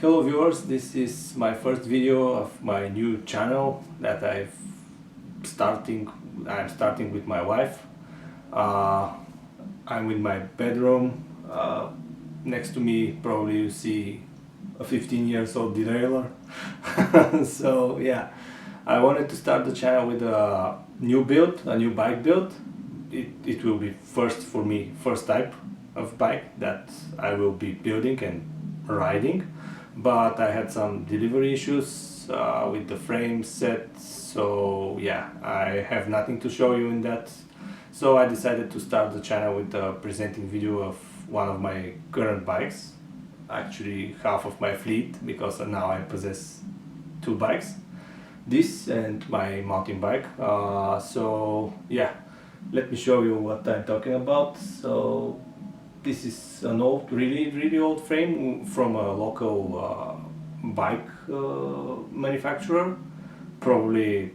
Hello viewers, this is my first video of my new channel that starting I'm starting with my wife. Uh, I'm in my bedroom. Next to me probably you see a 15 years old derailer. So yeah, I wanted to start the channel with a new build, a new bike build. It will be first for me, first type of bike that I will be building and riding, but I had some delivery issues with the frame set, so yeah, I have nothing to show you in that. So I decided to start the channel with a presenting video of one of my current bikes, actually half of my fleet, because now I possess two bikes, this and my mountain bike. So yeah, let me show you what I'm talking about. So this is an old, really old frame from a local bike manufacturer, probably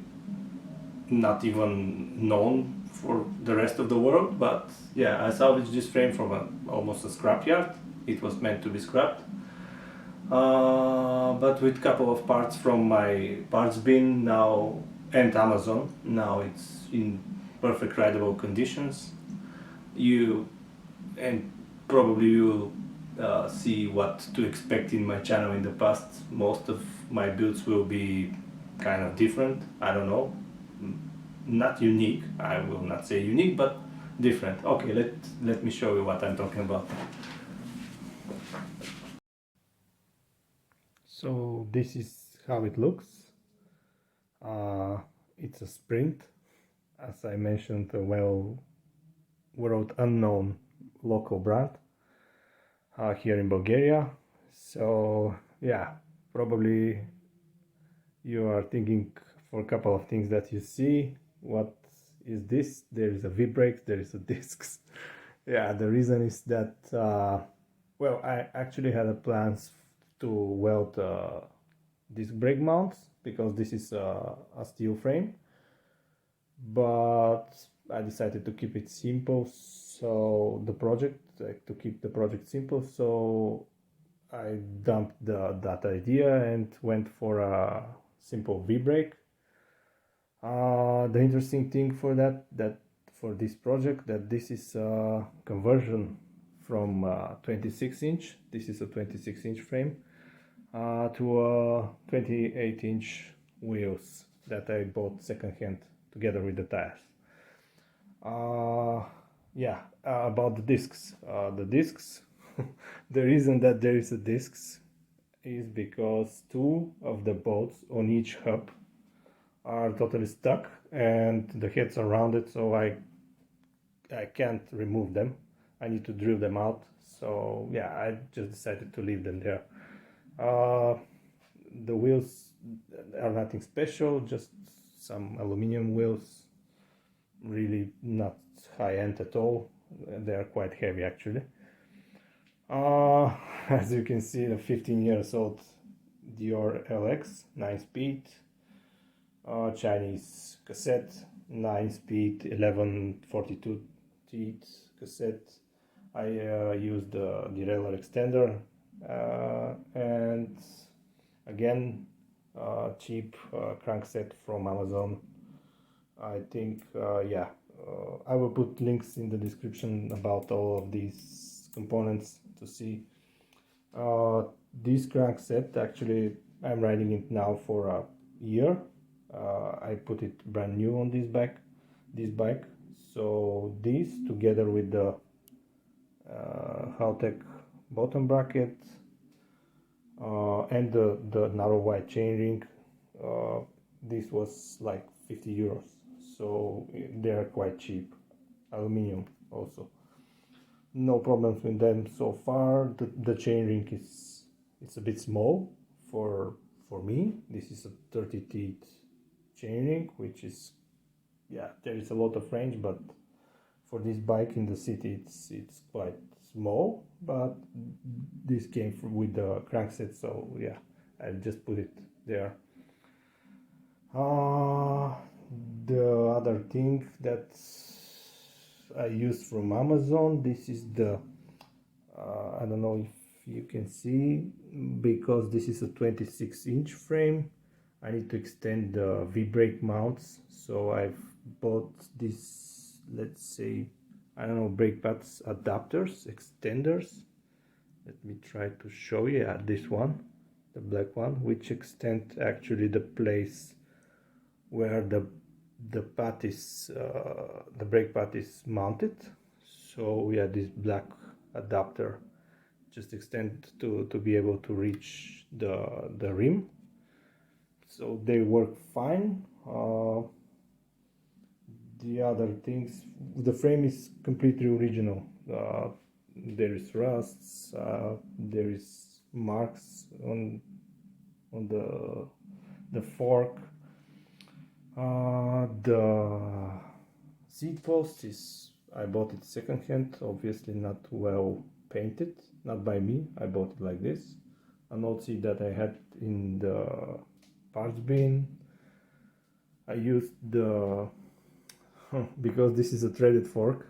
not even known for the rest of the world, but yeah, I salvaged this frame from almost a scrapyard. It was meant to be scrapped, but with a couple of parts from my parts bin now and Amazon. Now it's in perfect rideable conditions. You and probably you'll see what to expect in my channel in the past. Most of my builds will be kind of different. I don't know, not unique. I will not say unique, but different. Okay, let me show you what I'm talking about. So this is how it looks. Uh, it's a Sprint, as I mentioned, a world unknown local brand here in Bulgaria. So yeah, probably you are thinking for a couple of things that you see. What is this? There is a V-brake, there is a discs. Yeah, the reason is that well, I actually had a plans to weld disc brake mounts because this is a steel frame, but I decided to keep it simple. So the project, to keep the project simple, so I dumped that idea and went for a simple V-brake. The interesting thing for that for this project, that this is a conversion from 26-inch. This is a 26-inch frame to a 28-inch wheels that I bought secondhand together with the tires. Yeah, about the discs. The discs, the reason that there is a discs is because two of the bolts on each hub are totally stuck and the heads are rounded, so I can't remove them. I need to drill them out. So yeah, I just decided to leave them there. The wheels are nothing special, just some aluminum wheels, really not high end at all. They are quite heavy actually. As you can see, the 15 years old Dior LX 9-speed, Chinese cassette, 9-speed 1142 teeth cassette. I used the derailleur extender and again cheap crankset from Amazon. I think yeah, I will put links in the description about all of these components to see. This crankset, actually I'm riding it now for a year. I put it brand new on this bike. So this, together with the Haltech bottom bracket and the narrow wide chainring, this was like 50 euros. So they are quite cheap. Aluminium also. No problems with them so far. The chainring is, it's a bit small for me. This is a 30 teeth chainring, which is, yeah, there is a lot of range, but for this bike in the city it's quite small. But this came with the crankset, so yeah, I just put it there. The other thing that I used from Amazon, this is the I don't know if you can see, because this is a 26-inch frame, I need to extend the V-brake mounts. So I've bought this, let's say, I don't know, brake pads adapters, extenders. Let me try to show you. Yeah, this one, the black one, which extend actually the place where the pad is, the brake pad is mounted. So yeah, this black adapter just extend to be able to reach the rim. So they work fine. The other things, the frame is completely original. There is rusts, there is marks on the fork. The seat post is, I bought it secondhand, obviously not well painted, not by me. I bought it like this. An old seat that I had in the parts bin. I used the because this is a threaded fork,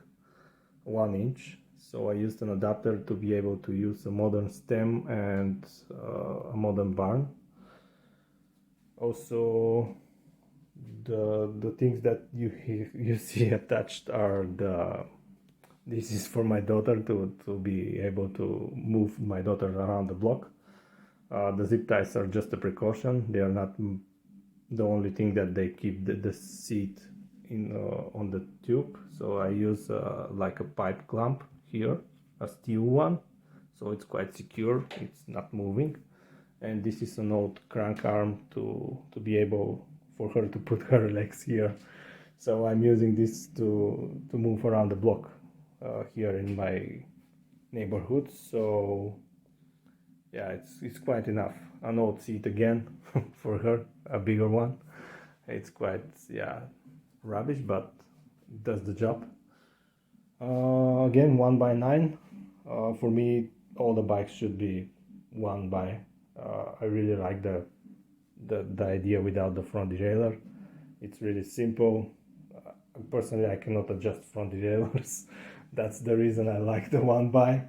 1 inch, so I used an adapter to be able to use a modern stem and a modern barn. Also, the things that you see attached are this is for my daughter to be able to move my daughter around the block. The zip ties are just a precaution. They are not the only thing that they keep the seat in on the tube. So I use like a pipe clamp here, a steel one, so it's quite secure, it's not moving. And this is an old crank arm to be able for her to put her legs here. So I'm using this to move around the block here in my neighborhood. So yeah, it's quite enough. An old seat again for her, a bigger one. It's quite, yeah, rubbish, but it does the job. Again, 1x9. For me, all the bikes should be 1x. I really like the idea without the front derailleur. It's really simple. Personally, I cannot adjust front derailleurs. That's the reason I like the 1x.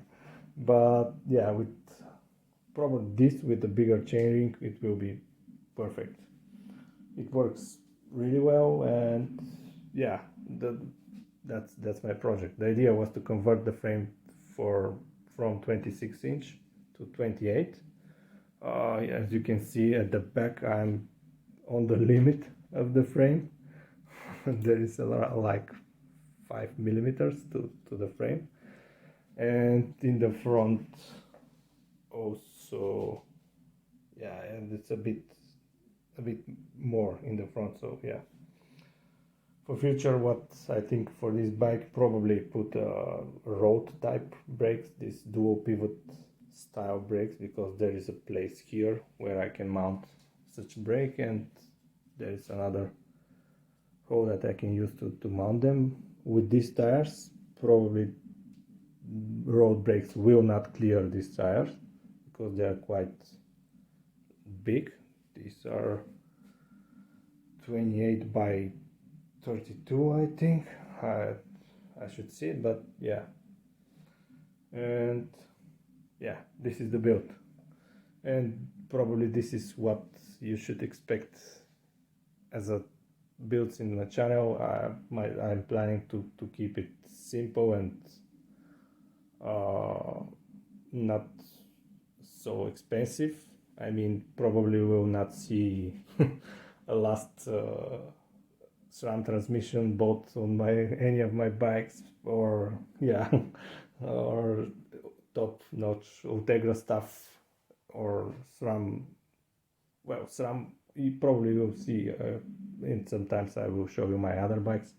But yeah, with probably this with the bigger chainring, it will be perfect. It works really well, and yeah, that's my project. The idea was to convert the frame from 26-inch to 28. As you can see at the back, I'm on the limit of the frame. There is a lot, like 5 millimeters to the frame, and in the front also, yeah, and it's a bit more in the front. So yeah, for future, what I think for this bike, probably put road type brakes, this dual pivot style brakes, because there is a place here where I can mount such brake, and there is another hole that I can use to mount them. With these tires, probably road brakes will not clear these tires because they are quite big. These are 28 by 32, I think. I should see it, but yeah. And yeah, this is the build, and probably this is what you should expect as a builds in the channel. I'm planning to keep it simple and not so expensive. I mean, probably will not see a last SRAM transmission bought on any of my bikes, or yeah, or top-notch Ultegra stuff, or SRAM. Well, SRAM you probably will see, and sometimes I will show you my other bikes.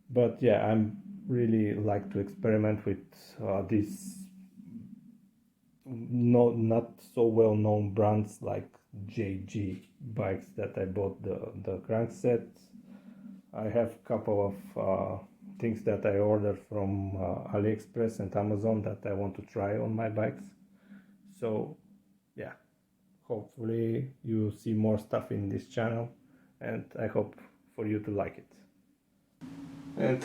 But yeah, I'm really like to experiment with these not so well known brands like JG bikes that I bought the crankset. I have a couple of things that I ordered from AliExpress and Amazon that I want to try on my bikes. So yeah, hopefully you see more stuff in this channel, and I hope for you to like it. And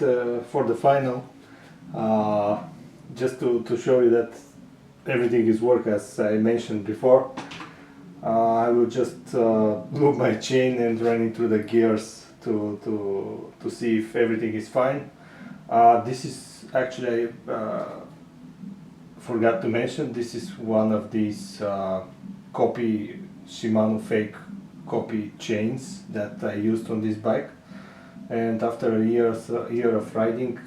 for the final, just to show you that everything is work as I mentioned before. I will just move my chain and running through the gears to see if everything is fine. This is actually, forgot to mention, this is one of these copy Shimano fake copy chains that I used on this bike, and after a year of riding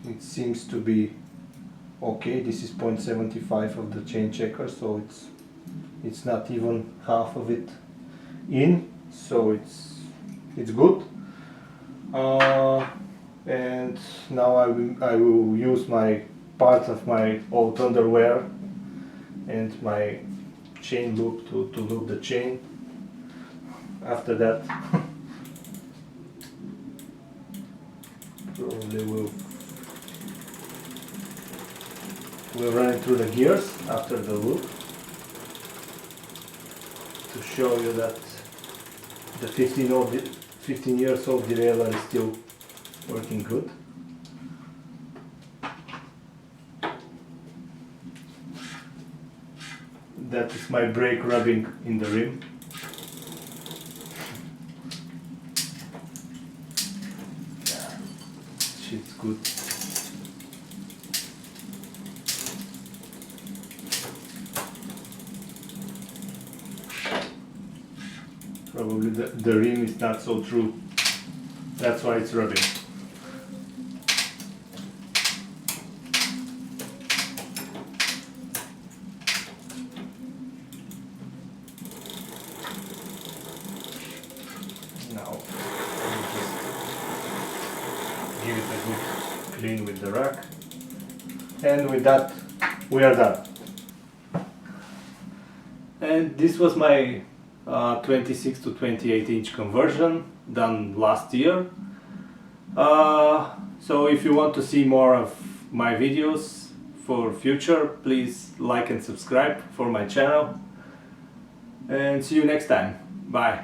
it seems to be okay. This is 0.75 of the chain checker, so it's not even half of it in, so it's good. And now I will use my part of my old underwear and my chain loop to loop the chain. After that probably we'll run it through the gears after the loop to show you that the 15 years old derailleur is still working good. That is my brake rubbing in the rim. Yeah, shit's good. Probably the rim is not so true. That's why it's rubbing. Now I'll just give it a good clean with the rack, and with that we are done. And this was my 26 to 28 inch conversion done last year. So if you want to see more of my videos for future, please like and subscribe for my channel, and see you next time. Bye.